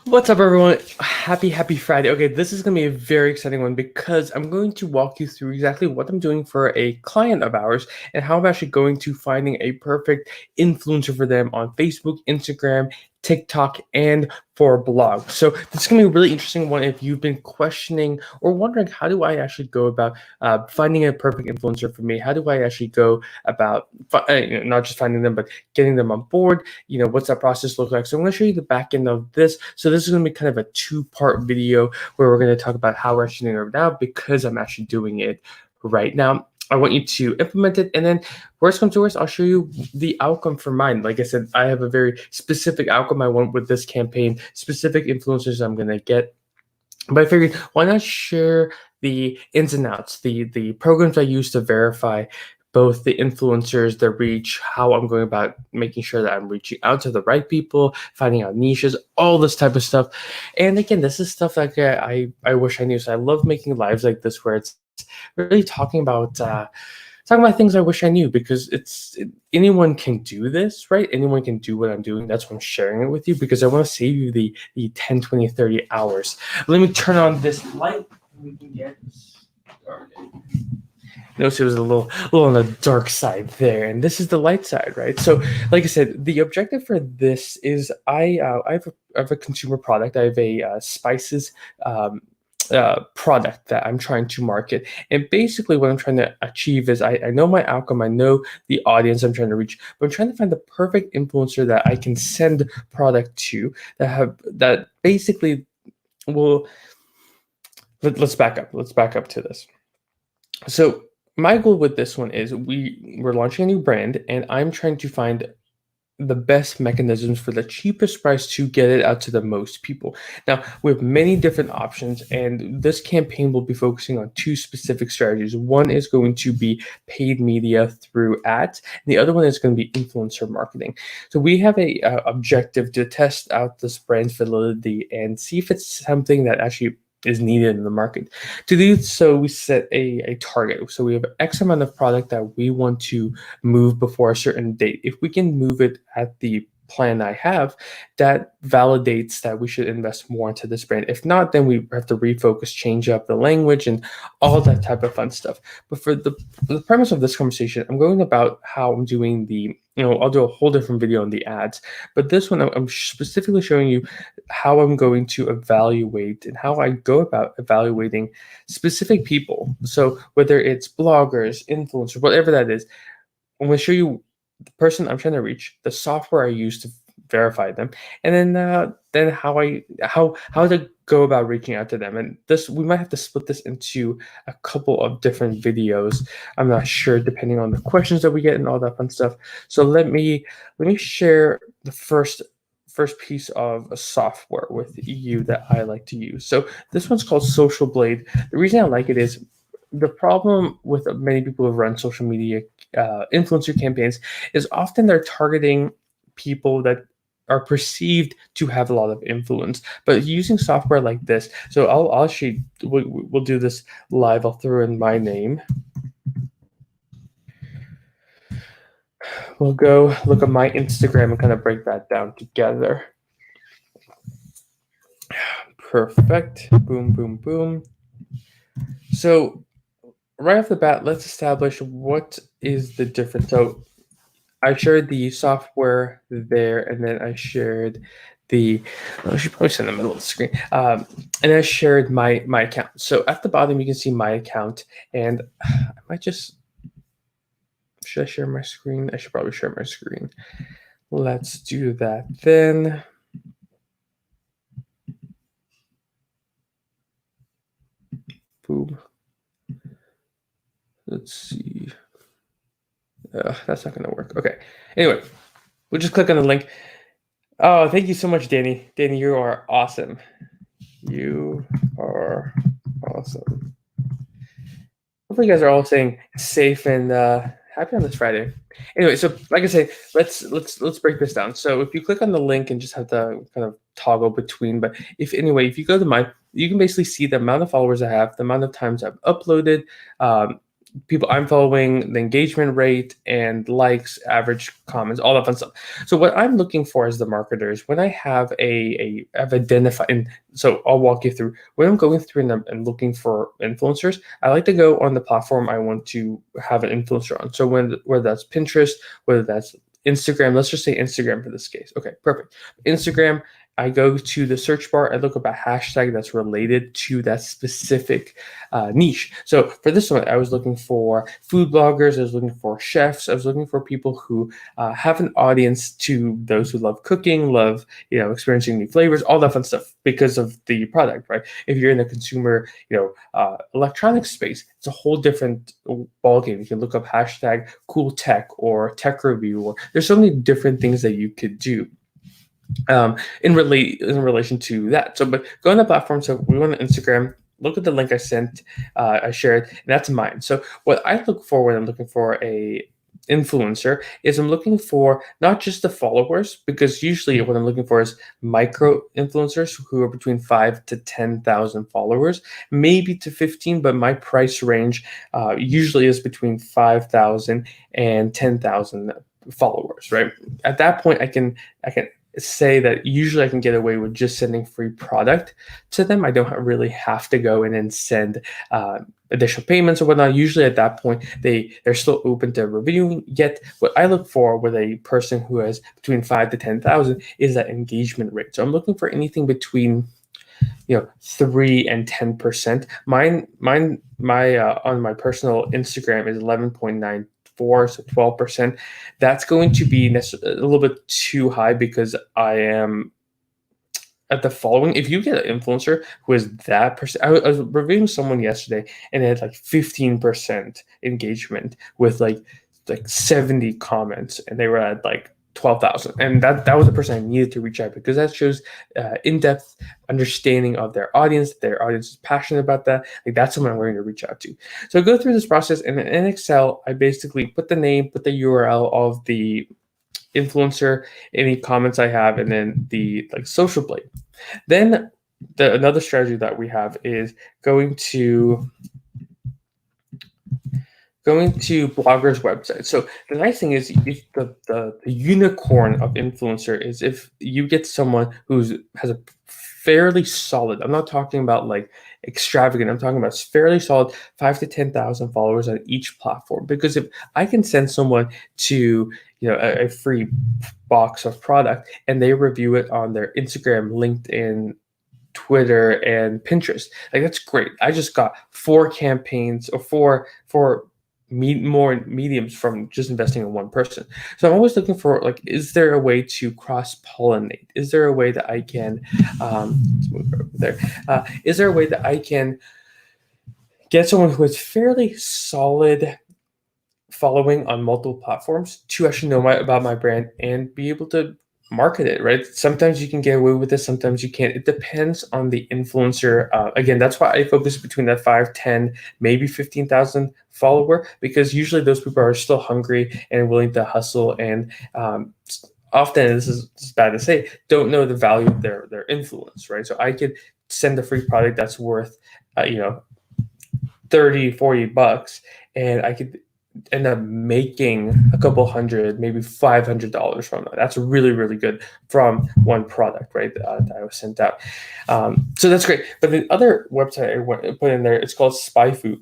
What's up, everyone? Happy Friday. Okay, this is going to be a very exciting one because I'm going to walk you through exactly what I'm doing for a client of ours and how I'm actually going to finding a perfect influencer for them on Facebook, Instagram, TikTok, and for a blog. So this is going to be a really interesting one if you've been questioning or wondering how do I actually go about finding a perfect influencer for me? How do I actually go about not just finding them, but getting them on board? What's that process look like? So I'm going to show you the back end of this. So this is going to be kind of a two-part video where we're going to talk about how we're actually doing it now because I'm actually doing it right now. I want you to implement it, and then worst comes to worst, I'll show you the outcome for mine. Like I said, I have a very specific outcome I want with this campaign, specific influencers I'm going to get. But I figured, why not share the ins and outs, the programs I use to verify both the influencers, the reach, how I'm going about making sure that I'm reaching out to the right people, finding out niches, all this type of stuff. And again, this is stuff like I wish I knew. So I love making lives like this where it's really talking about things I wish I knew because anyone can do this, right? Anyone can do what I'm doing. That's why I'm sharing it with you because I want to save you the 10, 20, 30 hours. Let me turn on this light. We can get started. Notice it was a little on the dark side there, and this is the light side, right? So, like I said, the objective for this is I have a consumer product. I have a spices product that I'm trying to market. And basically, what I'm trying to achieve is I know my outcome, I know the audience I'm trying to reach, but I'm trying to find the perfect influencer that I can send product to that basically will. Let's back up. Let's back up to this. So my goal with this one is we're launching a new brand, and I'm trying to find the best mechanisms for the cheapest price to get it out to the most people. Now, we have many different options, and this campaign will be focusing on two specific strategies. One is going to be paid media through ads, and the other one is going to be influencer marketing. So we have a objective to test out this brand's validity and see if it's something that actually is needed in the market. To do so, we set a target. So we have X amount of product that we want to move before a certain date. If we can move it at the plan I have, that validates that we should invest more into this brand. If not, then we have to refocus, change up the language, and all that type of fun stuff. But for the premise of this conversation, I'm going about how I'm doing I'll do a whole different video on the ads, but this one I'm specifically showing you how I'm going to evaluate and how I go about evaluating specific people. So whether it's bloggers, influencers, whatever that is, I'm going to show you the person I'm trying to reach, the software I use to verify them, and then how to go about reaching out to them. And this we might have to split this into a couple of different videos. I'm not sure depending on the questions that we get and all that fun stuff. So let me share the first piece of a software with you that I like to use. So this one's called Social Blade. The reason I like it is the problem with many people who run social media influencer campaigns is often they're targeting people that are perceived to have a lot of influence. But using software like this, so I'll actually we'll do this live. I'll throw in my name. We'll go look at my Instagram and kind of break that down together. Perfect. Boom, boom, boom. So right off the bat, let's establish what is the difference. So I shared the software there, and then I shared I should probably send in the middle of the screen. And I shared my account. So at the bottom, you can see my account, and I might just, should I share my screen? I should probably share my screen. Let's do that then. Boom. Let's see. That's not going to work. Okay. Anyway, we'll just click on the link. Oh, thank you so much, Danny. Danny, you are awesome. You are awesome. Hopefully, you guys are all staying safe and happy on this Friday. Anyway, so like I say, let's break this down. So if you click on the link and just have to kind of toggle between, but if you go to you can basically see the amount of followers I have, the amount of times I've uploaded, people I'm following, the engagement rate and likes, average comments, all that fun stuff. So what I'm looking for as the marketer is when I have I've identified, and so I'll walk you through when I'm going through and looking for influencers. I like to go on the platform I want to have an influencer on. So whether that's Pinterest, whether that's Instagram, let's just say Instagram for this case. Okay, perfect. Instagram, I go to the search bar, I look up a hashtag that's related to that specific niche. So for this one, I was looking for food bloggers, I was looking for chefs, I was looking for people who have an audience to those who love cooking, love experiencing new flavors, all that fun stuff because of the product, right? If you're in the consumer, electronics space, it's a whole different ballgame. You can look up hashtag cool tech or tech review, or there's so many different things that you could do in relation to that. So, but go on the platform. So we went on Instagram. Look at the link I sent, I shared, and that's mine. So what I look for when I'm looking for a influencer is I'm looking for not just the followers, because usually what I'm looking for is micro influencers who are between 5 to 10,000 followers, maybe to 15, but my price range usually is between 5,000 and 10,000 followers, right? At that point, I can say that usually I can get away with just sending free product to them. I don't really have to go in and send additional payments or whatnot. Usually at that point, they're still open to reviewing. Yet what I look for with a person who has between 5 to 10,000 is that engagement rate. So I'm looking for anything between 3 and 10%. My on my personal Instagram is 11.94, so 12%. That's going to be a little bit too high because I am at the following. If you get an influencer who is that percent, I was reviewing someone yesterday and it had like 15% engagement with like 70 comments, and they were at like 12,000, and that was the person I needed to reach out because that shows in-depth understanding of their audience. Their audience is passionate about that. Like that's someone I'm going to reach out to. So I go through this process, and in Excel, I basically put the name, put the URL of the influencer, any comments I have, and then the social blade. Then another strategy that we have is going to bloggers' websites. So the nice thing is the unicorn of influencer is if you get someone has a fairly solid, I'm not talking about like extravagant, I'm talking about fairly solid 5 to 10,000 followers on each platform. Because if I can send someone to a free box of product and they review it on their Instagram, LinkedIn, Twitter, and Pinterest, like that's great. I just got 4 campaigns or four more mediums from just investing in one person. So I'm always looking for is there a way to cross pollinate? Is there a way that I can let's move over there? Is there a way that I can get someone who has fairly solid following on multiple platforms to actually know about my brand and be able to market it, right? Sometimes you can get away with this, sometimes you can't. It depends on the influencer. Again, that's why I focus between that 5, 10, maybe 15,000 follower, because usually those people are still hungry and willing to hustle, and often, this is bad to say, don't know the value of their influence, right? So I could send a free product that's worth 30, 40 bucks, and I could end up making a couple hundred, maybe $500 from that. That's really, really good from one product, right? That I was sent out. So that's great. But the other website I put in there, it's called SpyFu.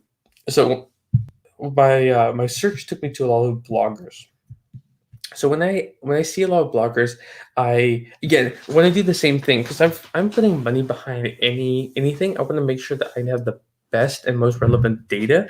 So my search took me to a lot of bloggers. So when I see a lot of bloggers, I want to do the same thing because I'm putting money behind anything. I want to make sure that I have the best and most relevant data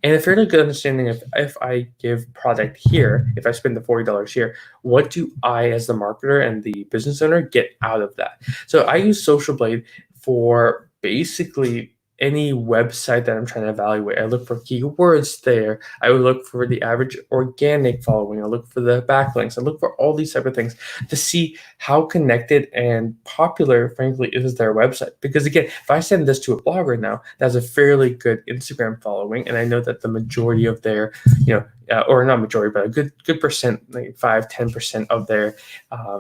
and a fairly good understanding of if I give product here, if I spend the $40 here, what do I as the marketer and the business owner get out of that? So I use Social Blade for basically any website that I'm trying to evaluate. I look for keywords there. I would look for the average organic following. I look for the backlinks. I look for all these type of things to see how connected and popular, frankly, is their website. Because again, if I send this to a blogger now, that has a fairly good Instagram following, and I know that the majority of their, or not majority, but a good percent, like 5-10% of their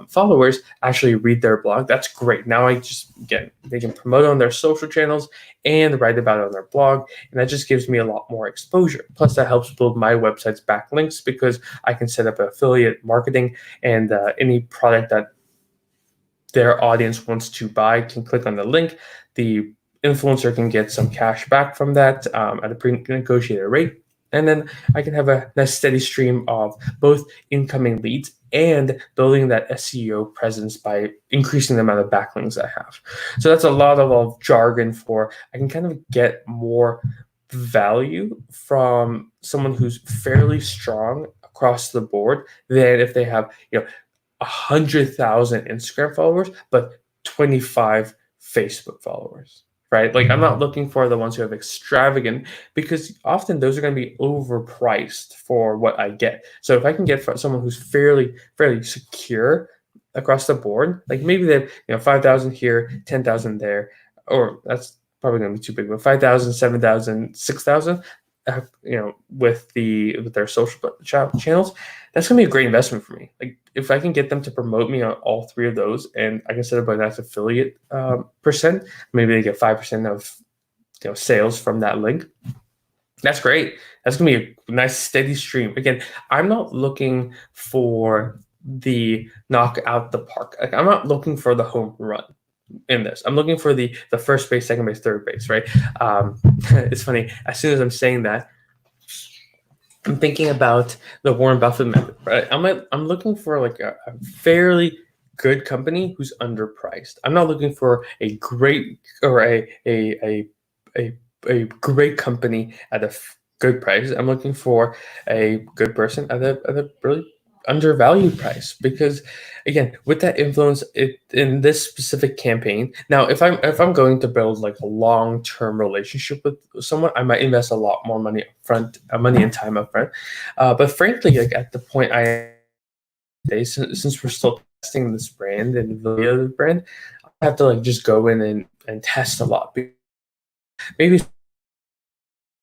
followers actually read their blog. That's great. Now they can promote on their social channels and write about it on their blog, and that just gives me a lot more exposure. Plus, that helps build my website's backlinks because I can set up affiliate marketing, and any product that their audience wants to buy can click on the link. The influencer can get some cash back from that at a pre-negotiated rate. And then I can have a nice steady stream of both incoming leads and building that SEO presence by increasing the amount of backlinks I have. So that's a lot of jargon for I can kind of get more value from someone who's fairly strong across the board than if they have 100,000 Instagram followers, but 25 Facebook followers, right? Like I'm not looking for the ones who have extravagant, because often those are going to be overpriced for what I get. So if I can get someone who's fairly secure across the board, like maybe they have 5,000 here, 10,000 there, or that's probably going to be too big, but 5,000, 7,000, 6,000. With their social channels, that's gonna be a great investment for me. Like if I can get them to promote me on all three of those, and I can set up a nice affiliate percent, maybe they get 5% of sales from that link. That's great. That's gonna be a nice steady stream. Again, I'm not looking for the knock out the park. Like I'm not looking for the home run in this. I'm looking for the first base, second base, third base, right? It's funny. As soon as I'm saying that, I'm thinking about the Warren Buffett method, right? I'm looking for like a fairly good company who's underpriced. I'm not looking for a great or a great company at a good price. I'm looking for a good person at a really undervalued price, because again, with that influence in this specific campaign, now if I'm going to build like a long-term relationship with someone, I might invest a lot more money upfront, money and time upfront, but frankly, like at the point since we're still testing this brand and the other brand, I have to like just go in and test a lot, maybe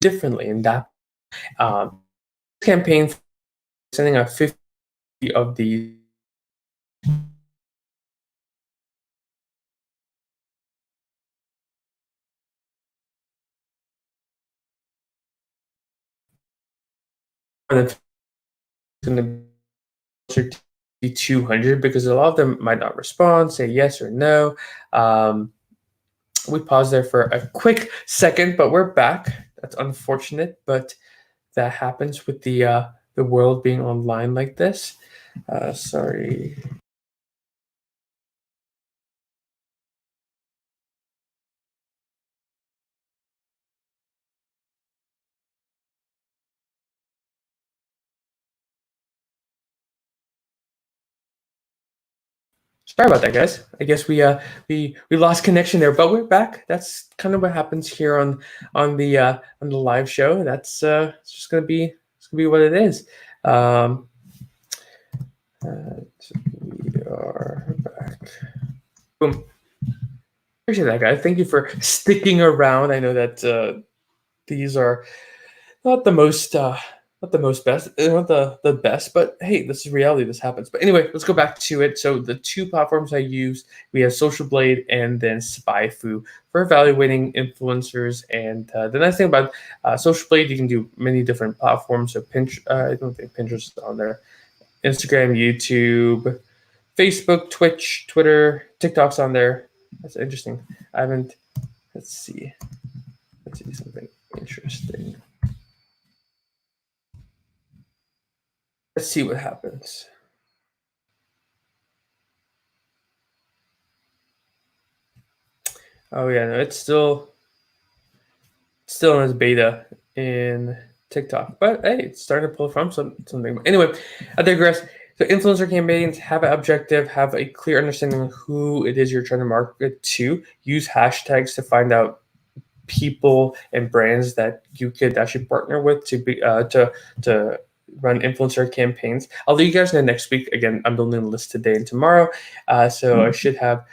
differently in that campaign, sending out 50 of these going to be 200, because a lot of them might not respond, say yes or no. We paused there for a quick second, but we're back. That's unfortunate, but that happens with the world being online like this. Sorry. Sorry about that, guys. I guess we lost connection there, but we're back. That's kind of what happens here on the live show. That's it's just gonna be what it is. We are back. Boom. Appreciate that, guys. Thank you for sticking around. I know that these are not the most best, not the best, but hey, this is reality. This happens. But anyway, let's go back to it. So the two platforms I use, we have Social Blade and then SpyFu for evaluating influencers. And the nice thing about Social Blade, you can do many different platforms. So I don't think Pinterest is on there. Instagram, YouTube, Facebook, Twitch, Twitter, TikTok's on there. That's interesting. I haven't. Let's see something interesting. Let's see what happens. Oh yeah, no, it's still in its beta in TikTok, but hey, it's starting to pull from something. Anyway, I digress. So influencer campaigns have an objective, have a clear understanding of who it is you're trying to market to. Use hashtags to find out people and brands that you could actually partner with to be to run influencer campaigns. I'll let you guys know next week. Again, I'm building a list today and tomorrow, so I should have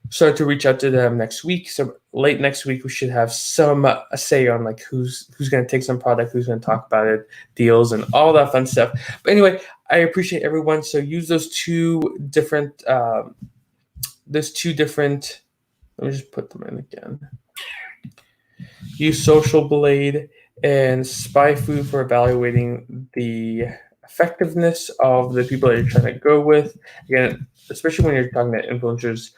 start to reach out to them next week. So late next week, we should have some say on like who's going to take some product, who's going to talk about it, deals, and all that fun stuff. But anyway, I appreciate everyone. So use those two different. Let me just put them in again. Use Social Blade and SpyFu for evaluating the effectiveness of the people that you're trying to go with. Again, especially when you're talking to influencers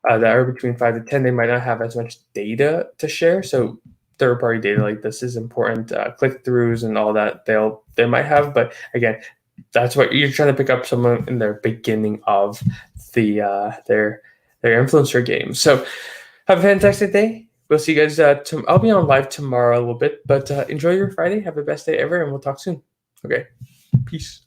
that are between 5 to 10, they might not have as much data to share. So third-party data like this is important. Click-throughs and all that they might have, but again, that's what you're trying to pick up someone in their beginning of the their influencer game. So have a fantastic day. We'll see you guys. I'll be on live tomorrow a little bit, but enjoy your Friday. Have the best day ever, and we'll talk soon. Okay, peace.